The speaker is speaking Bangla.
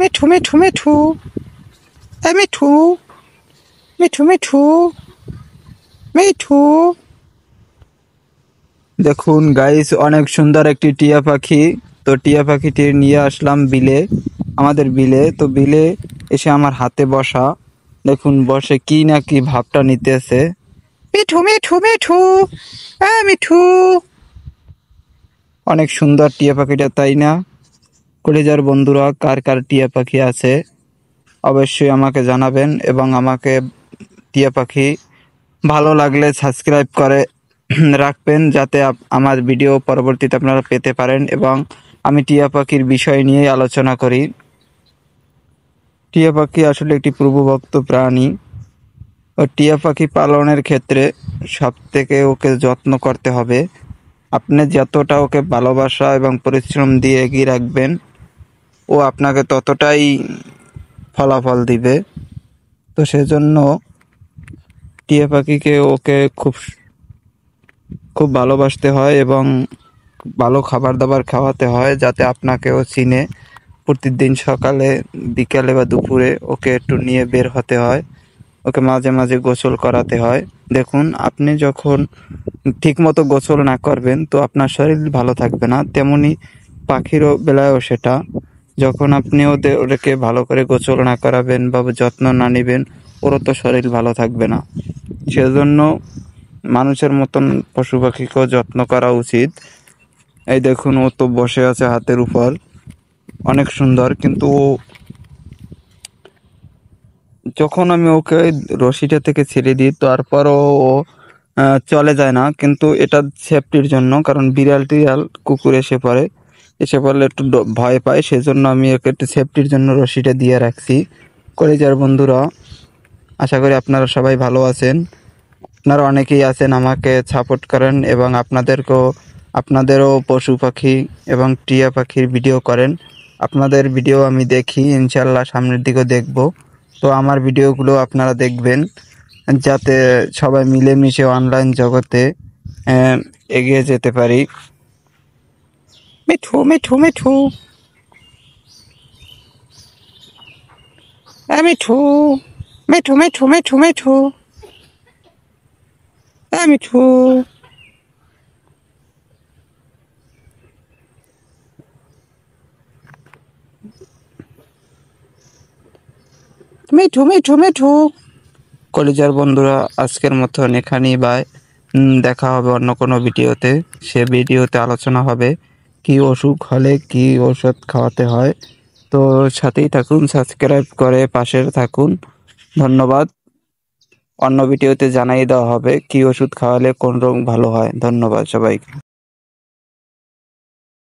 মিঠু মিঠু মিঠু মিঠু মিঠু মিঠু মিঠু। দেখুন গাইস, অনেক সুন্দর একটি টিয়া পাখি। তো টিয়া পাখিটি নিয়ে আসলাম বিলে, আমাদের বিলে। তো বিলে এসে আমার হাতে বসা, দেখুন বসে কি না কি ভাবটা নিতেছে। মিঠু মিঠু মিঠু মিঠু। অনেক সুন্দর টিয়া পাখিটা, তাই না? কলেজার বন্ধুরা, কার কার টিয়া পাখি আছে অবশ্যই আমাকে জানাবেন, এবং আমাকে টিয়া পাখি ভালো লাগলে সাবস্ক্রাইব করে রাখবেন, যাতে আমার ভিডিও পরবর্তীতে আপনারা পেতে পারেন। এবং আমি টিয়া পাখির বিষয় নিয়ে আলোচনা করি। টিয়া পাখি আসলে একটি প্রভুভক্ত প্রাণী। ও টিয়া পাখি পালনের ক্ষেত্রে সব থেকে ওকে যত্ন করতে হবে। আপনি যতটা ওকে ভালোবাসা এবং পরিশ্রম দিয়ে এগিয়ে রাখবেন, ও আপনাকে ততটাই ফলাফল দিবে। তো সেজন্য টিয়া পাখিকে ওকে খুব খুব ভালোবাসতে হয় এবং ভালো খাবার দাবার খাওয়াতে হয়, যাতে আপনাকেও চিনে। প্রতিদিন সকালে, বিকালে বা দুপুরে ওকে একটু নিয়ে বের হতে হয়। ওকে মাঝে মাঝে গোসল করাতে হয়। দেখুন, আপনি যখন ঠিকমতো গোসল না করবেন তো আপনার শরীর ভালো থাকবে না, তেমনি পাখিরও বেলায়ও সেটা। যখন আপনি ওদেরকে ভালো করে গোসল না করাবেন বা যত্ন না নেবেন, ওরও তো শরীর ভালো থাকবে না। সেজন্য মানুষের মতন পশু পাখিকেও যত্ন করা উচিত। এই দেখুন, ও তো বসে আছে হাতের উপর, অনেক সুন্দর। কিন্তু যখন আমি ওকে রশিটা থেকে ছেড়ে দিই, তারপরও ও চলে যায় না। কিন্তু এটা সেফটির জন্য, কারণ বিড়াল টিড়াল কুকুর এসে পড়লে একটু ভয় পায়। সেজন্য আমি ওকে একটু সেফটির জন্য রশিটা দিয়ে রাখছি। কলেজার বন্ধুরা, আশা করি আপনারা সবাই ভালো আছেন। আপনারা অনেকেই আছেন আমাকে সাপোর্ট করেন, এবং আপনাদেরও পশু পাখি এবং টিয়া পাখির ভিডিও করেন। আপনাদের ভিডিও আমি দেখি, ইনশাল্লাহ সামনের দিকেও দেখব। তো আমার ভিডিওগুলো আপনারা দেখবেন, যাতে সবাই মিলেমিশে অনলাইন জগতে এগিয়ে যেতে পারি। মিঠু মিঠু মিঠু মিঠু মিঠু মিঠু মিঠু মিঠু মিঠু। মিঠু মিঠু মিঠু। কলিজার বন্ধুরা, আজকের মতন এখানেই বাই। দেখা হবে অন্য কোনো ভিডিওতে। সে ভিডিওতে আলোচনা হবে কি অসুখ হলে কি ওষুধ খাওয়াতে হয়। তো সাথেই থাকুন, সাবস্ক্রাইব করে পাশে থাকুন। ধন্যবাদ। অন্য ভিডিওতে জানাই দেওয়া হবে কি ওষুধ খাওয়ালে কোন রোগ ভালো হয়। ধন্যবাদ সবাইকে।